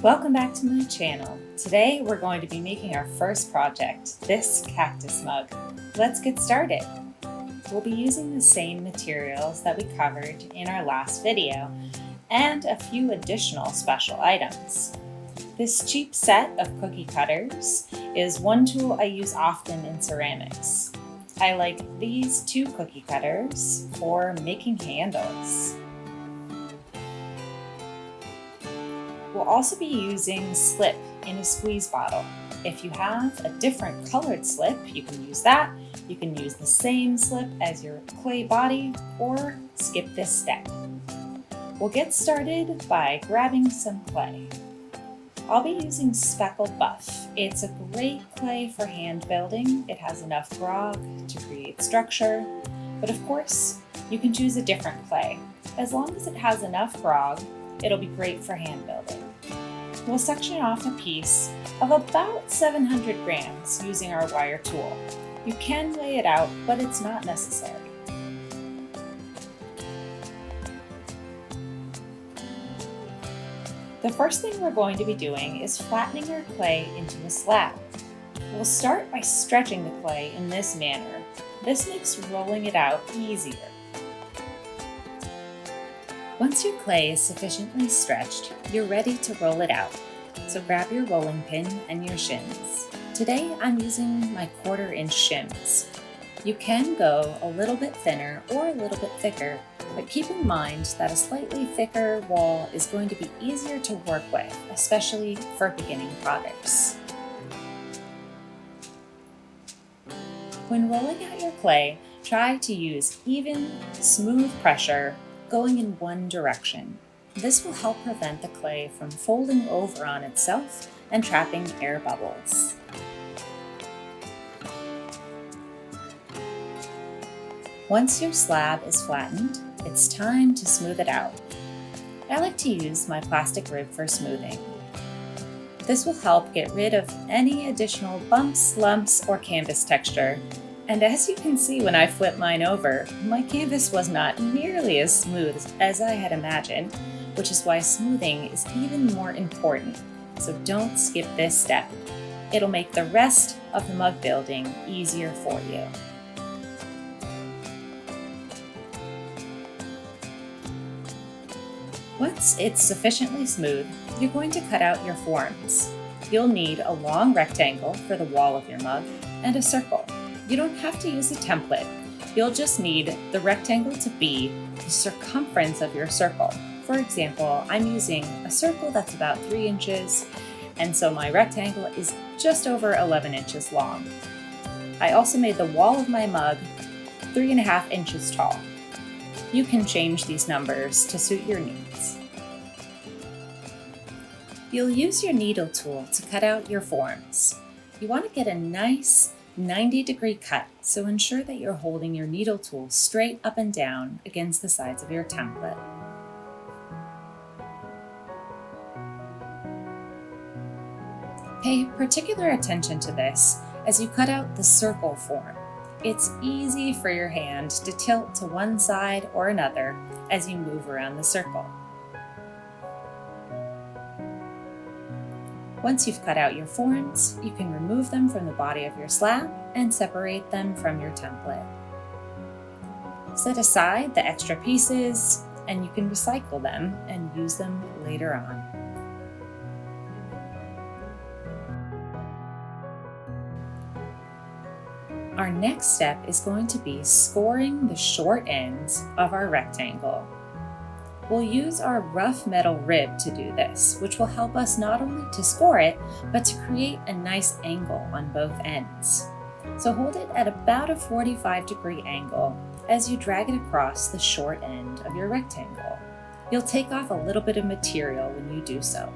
Welcome back to my channel. Today we're going to be making our first project, this cactus mug. Let's get started. We'll be using the same materials that we covered in our last video and a few additional special items. This cheap set of cookie cutters is one tool I use often in ceramics. I like these two cookie cutters for making handles. We'll also be using slip in a squeeze bottle. If you have a different colored slip, you can use that. You can use the same slip as your clay body or skip this step. We'll get started by grabbing some clay. I'll be using speckled buff. It's a great clay for hand building. It has enough grog to create structure, but of course, you can choose a different clay. As long as it has enough grog, it'll be great for hand building. We'll section off a piece of about 700 grams using our wire tool. You can weigh it out, but it's not necessary. The first thing we're going to be doing is flattening our clay into a slab. We'll start by stretching the clay in this manner. This makes rolling it out easier. Once your clay is sufficiently stretched, you're ready to roll it out. So grab your rolling pin and your shims. Today I'm using my 1/4 inch shims. You can go a little bit thinner or a little bit thicker, but keep in mind that a slightly thicker wall is going to be easier to work with, especially for beginning potters. When rolling out your clay, try to use even, smooth pressure going in one direction. This will help prevent the clay from folding over on itself and trapping air bubbles. Once your slab is flattened, it's time to smooth it out. I like to use my plastic rib for smoothing. This will help get rid of any additional bumps, lumps, or canvas texture. And as you can see when I flip mine over, my canvas was not nearly as smooth as I had imagined, which is why smoothing is even more important. So don't skip this step. It'll make the rest of the mug building easier for you. Once it's sufficiently smooth, you're going to cut out your forms. You'll need a long rectangle for the wall of your mug and a circle. You don't have to use a template. You'll just need the rectangle to be the circumference of your circle. For example, I'm using a circle that's about 3 inches, and so my rectangle is just over 11 inches long. I also made the wall of my mug 3.5 inches tall. You can change these numbers to suit your needs. You'll use your needle tool to cut out your forms. You want to get a nice 90-degree cut, so ensure that you're holding your needle tool straight up and down against the sides of your template. Pay particular attention to this as you cut out the circle form. It's easy for your hand to tilt to one side or another as you move around the circle. Once you've cut out your forms, you can remove them from the body of your slab and separate them from your template. Set aside the extra pieces, and you can recycle them and use them later on. Our next step is going to be scoring the short ends of our rectangle. We'll use our rough metal rib to do this, which will help us not only to score it, but to create a nice angle on both ends. So hold it at about a 45-degree angle as you drag it across the short end of your rectangle. You'll take off a little bit of material when you do so.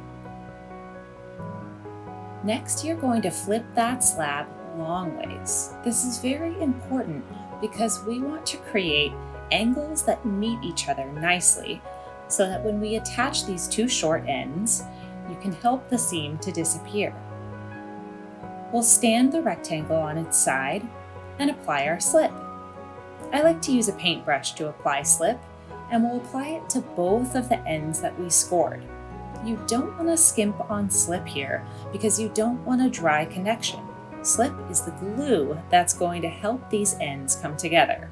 Next, you're going to flip that slab long ways. This is very important because we want to create angles that meet each other nicely, so that when we attach these two short ends, you can help the seam to disappear. We'll stand the rectangle on its side and apply our slip. I like to use a paintbrush to apply slip, and we'll apply it to both of the ends that we scored. You don't want to skimp on slip here because you don't want a dry connection. Slip is the glue that's going to help these ends come together.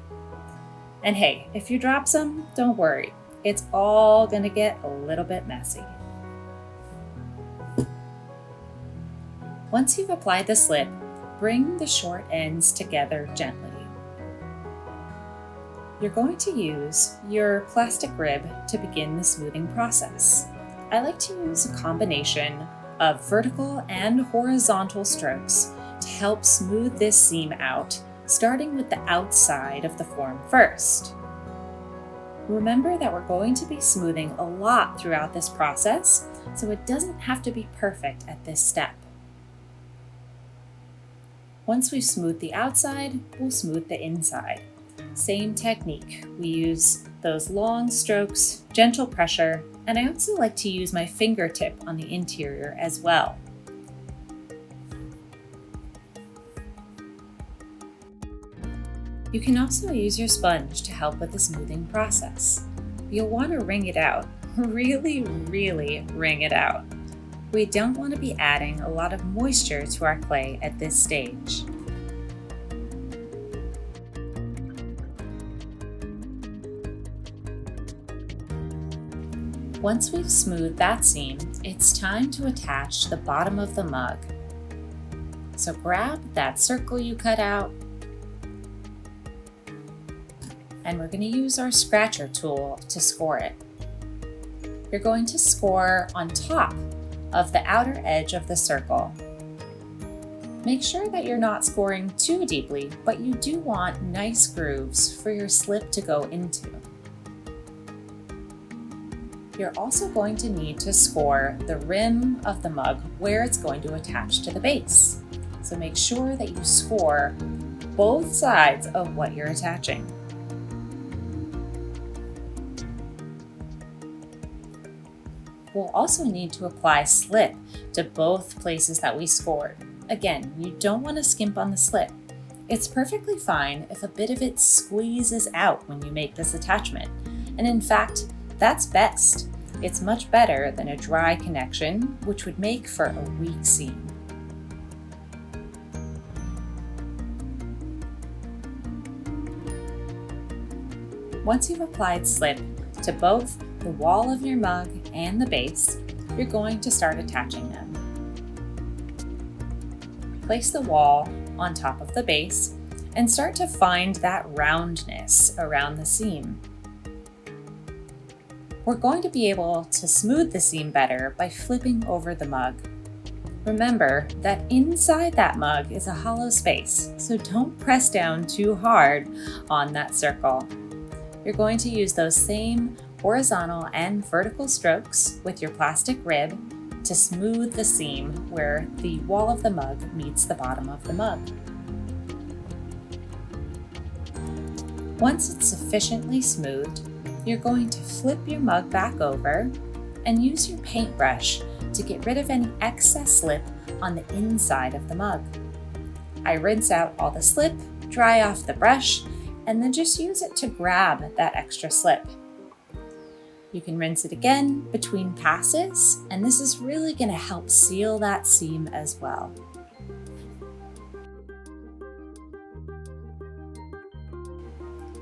And hey, if you drop some, don't worry. It's all going to get a little bit messy. Once you've applied the slip, bring the short ends together gently. You're going to use your plastic rib to begin the smoothing process. I like to use a combination of vertical and horizontal strokes to help smooth this seam out, starting with the outside of the form first. Remember that we're going to be smoothing a lot throughout this process, so it doesn't have to be perfect at this step. Once we've smoothed the outside, we'll smooth the inside. Same technique. We use those long strokes, gentle pressure, and I also like to use my fingertip on the interior as well. You can also use your sponge to help with the smoothing process. You'll want to wring it out. Really wring it out. We don't want to be adding a lot of moisture to our clay at this stage. Once we've smoothed that seam, it's time to attach the bottom of the mug. So grab that circle you cut out, and we're going to use our scratcher tool to score it. You're going to score on top of the outer edge of the circle. Make sure that you're not scoring too deeply, but you do want nice grooves for your slip to go into. You're also going to need to score the rim of the mug where it's going to attach to the base. So make sure that you score both sides of what you're attaching. We'll also need to apply slip to both places that we scored. Again, you don't want to skimp on the slip. It's perfectly fine if a bit of it squeezes out when you make this attachment. And in fact, that's best. It's much better than a dry connection, which would make for a weak seam. Once you've applied slip to both the wall of your mug and the base, you're going to start attaching them. Place the wall on top of the base and start to find that roundness around the seam. We're going to be able to smooth the seam better by flipping over the mug. Remember that inside that mug is a hollow space, so don't press down too hard on that circle. You're going to use those same horizontal and vertical strokes with your plastic rib to smooth the seam where the wall of the mug meets the bottom of the mug. Once it's sufficiently smoothed, you're going to flip your mug back over and use your paintbrush to get rid of any excess slip on the inside of the mug. I rinse out all the slip, dry off the brush, and then just use it to grab that extra slip. You can rinse it again between passes, and this is really going to help seal that seam as well.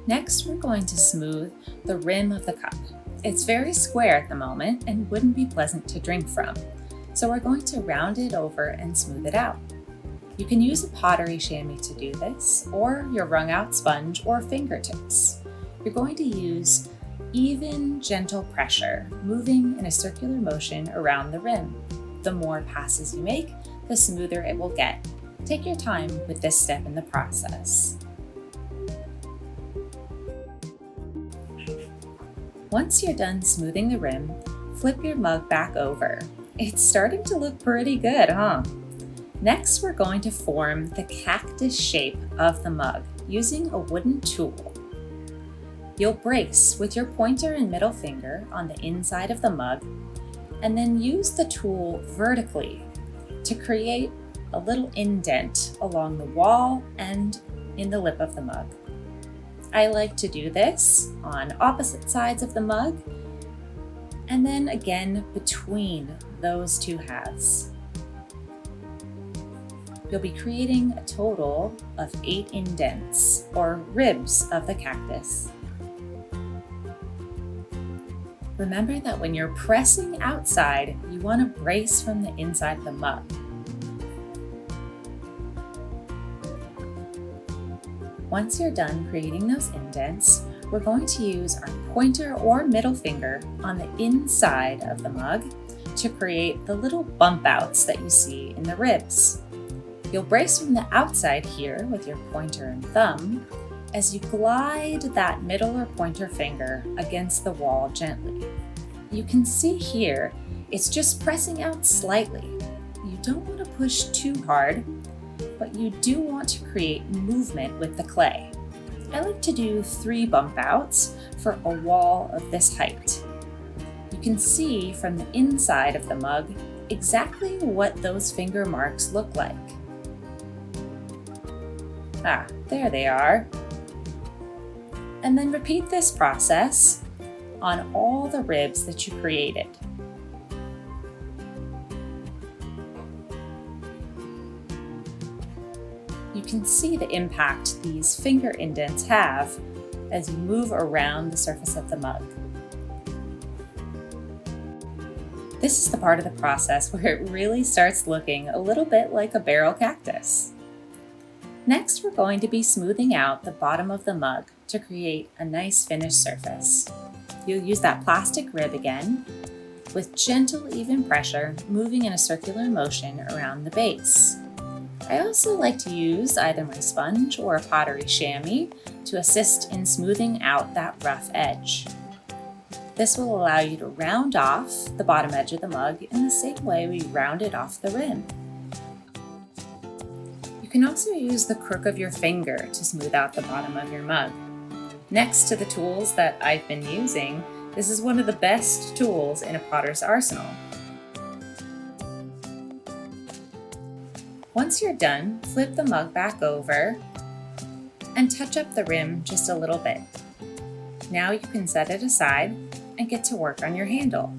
Next, we're going to smooth the rim of the cup. It's very square at the moment and wouldn't be pleasant to drink from, so we're going to round it over and smooth it out. You can use a pottery chamois to do this, or your wrung out sponge or fingertips. You're going to use even, gentle pressure, moving in a circular motion around the rim. The more passes you make, the smoother it will get. Take your time with this step in the process. Once you're done smoothing the rim, flip your mug back over. It's starting to look pretty good, huh? Next, we're going to form the cactus shape of the mug using a wooden tool. You'll brace with your pointer and middle finger on the inside of the mug, and then use the tool vertically to create a little indent along the wall and in the lip of the mug. I like to do this on opposite sides of the mug, and then again between those two halves. You'll be creating a total of 8 indents, or ribs, of the cactus. Remember that when you're pressing outside, you want to brace from the inside of the mug. Once you're done creating those indents, we're going to use our pointer or middle finger on the inside of the mug to create the little bump outs that you see in the ribs. You'll brace from the outside here with your pointer and thumb as you glide that middle or pointer finger against the wall gently. You can see here, it's just pressing out slightly. You don't want to push too hard, but you do want to create movement with the clay. I like to do 3 bump outs for a wall of this height. You can see from the inside of the mug exactly what those finger marks look like. Ah, there they are. And then repeat this process on all the ribs that you created. You can see the impact these finger indents have as you move around the surface of the mug. This is the part of the process where it really starts looking a little bit like a barrel cactus. Next, we're going to be smoothing out the bottom of the mug to create a nice finished surface. You'll use that plastic rib again, with gentle, even pressure, moving in a circular motion around the base. I also like to use either my sponge or a pottery chamois to assist in smoothing out that rough edge. This will allow you to round off the bottom edge of the mug in the same way we rounded off the rim. You can also use the crook of your finger to smooth out the bottom of your mug. Next to the tools that I've been using, this is one of the best tools in a potter's arsenal. Once you're done, flip the mug back over and touch up the rim just a little bit. Now you can set it aside and get to work on your handle.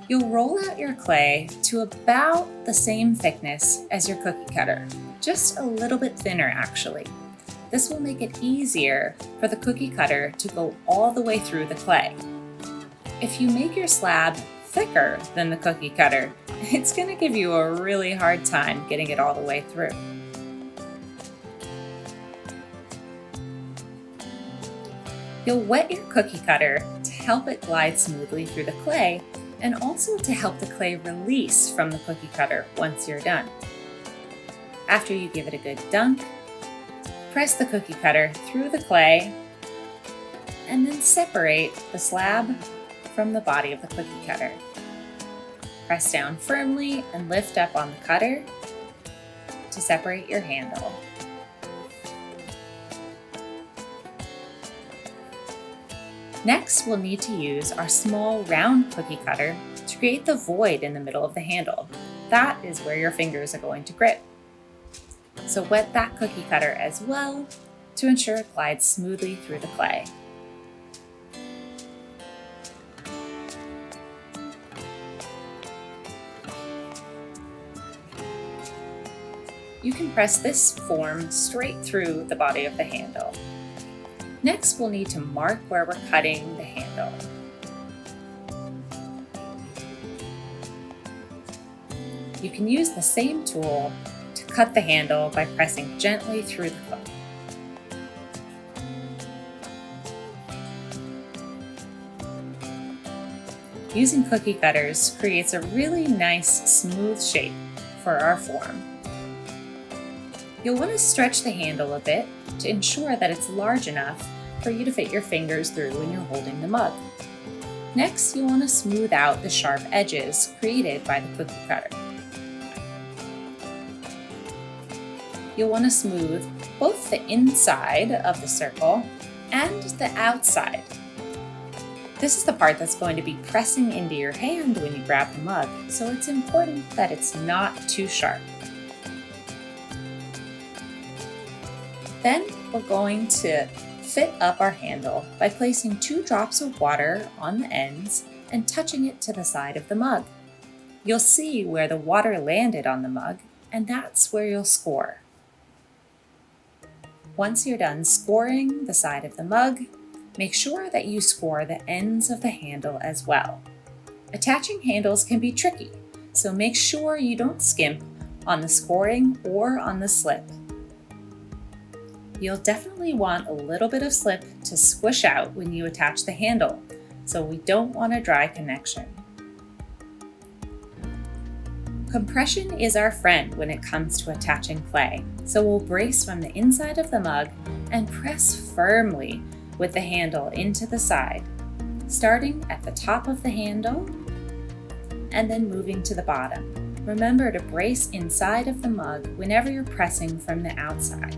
You'll roll out your clay to about the same thickness as your cookie cutter, just a little bit thinner actually. This will make it easier for the cookie cutter to go all the way through the clay. If you make your slab thicker than the cookie cutter, it's going to give you a really hard time getting it all the way through. You'll wet your cookie cutter to help it glide smoothly through the clay and also to help the clay release from the cookie cutter once you're done. After you give it a good dunk, press the cookie cutter through the clay and then separate the slab from the body of the cookie cutter. Press down firmly and lift up on the cutter to separate your handle. Next, we'll need to use our small round cookie cutter to create the void in the middle of the handle. That is where your fingers are going to grip. So wet that cookie cutter as well to ensure it glides smoothly through the clay. You can press this form straight through the body of the handle. Next, we'll need to mark where we're cutting the handle. You can use the same tool to cut the handle by pressing gently through the clay. Using cookie cutters creates a really nice, smooth shape for our form. You'll want to stretch the handle a bit to ensure that it's large enough for you to fit your fingers through when you're holding the mug. Next, you want to smooth out the sharp edges created by the cookie cutter. You'll want to smooth both the inside of the circle and the outside. This is the part that's going to be pressing into your hand when you grab the mug, so it's important that it's not too sharp. Then we're going to fit up our handle by placing 2 drops of water on the ends and touching it to the side of the mug. You'll see where the water landed on the mug, and that's where you'll score. Once you're done scoring the side of the mug, make sure that you score the ends of the handle as well. Attaching handles can be tricky, so make sure you don't skimp on the scoring or on the slip. You'll definitely want a little bit of slip to squish out when you attach the handle, so we don't want a dry connection. Compression is our friend when it comes to attaching clay, so we'll brace from the inside of the mug and press firmly with the handle into the side, starting at the top of the handle and then moving to the bottom. Remember to brace inside of the mug whenever you're pressing from the outside.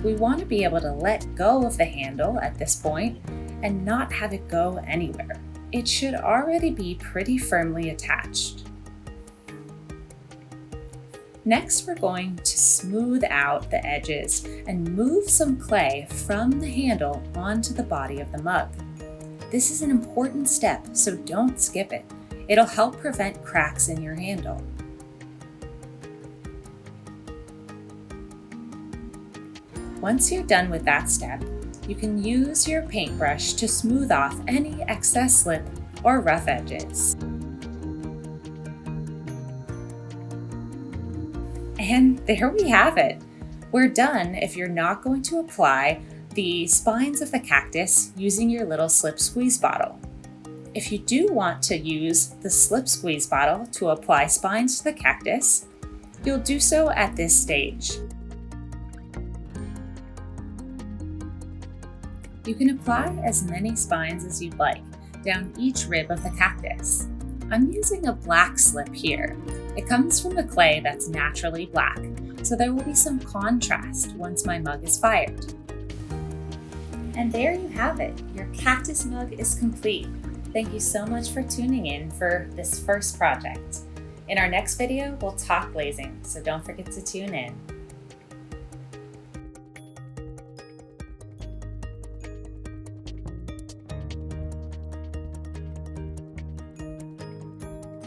We want to be able to let go of the handle at this point and not have it go anywhere. It should already be pretty firmly attached. Next, we're going to smooth out the edges and move some clay from the handle onto the body of the mug. This is an important step, so don't skip it. It'll help prevent cracks in your handle. Once you're done with that step, you can use your paintbrush to smooth off any excess slip or rough edges. And there we have it. We're done if you're not going to apply the spines of the cactus using your little slip squeeze bottle. If you do want to use the slip squeeze bottle to apply spines to the cactus, you'll do so at this stage. You can apply as many spines as you'd like down each rib of the cactus. I'm using a black slip here. It comes from the clay that's naturally black, so there will be some contrast once my mug is fired. And there you have it. Your cactus mug is complete. Thank you so much for tuning in for this first project. In our next video, we'll talk glazing, so don't forget to tune in.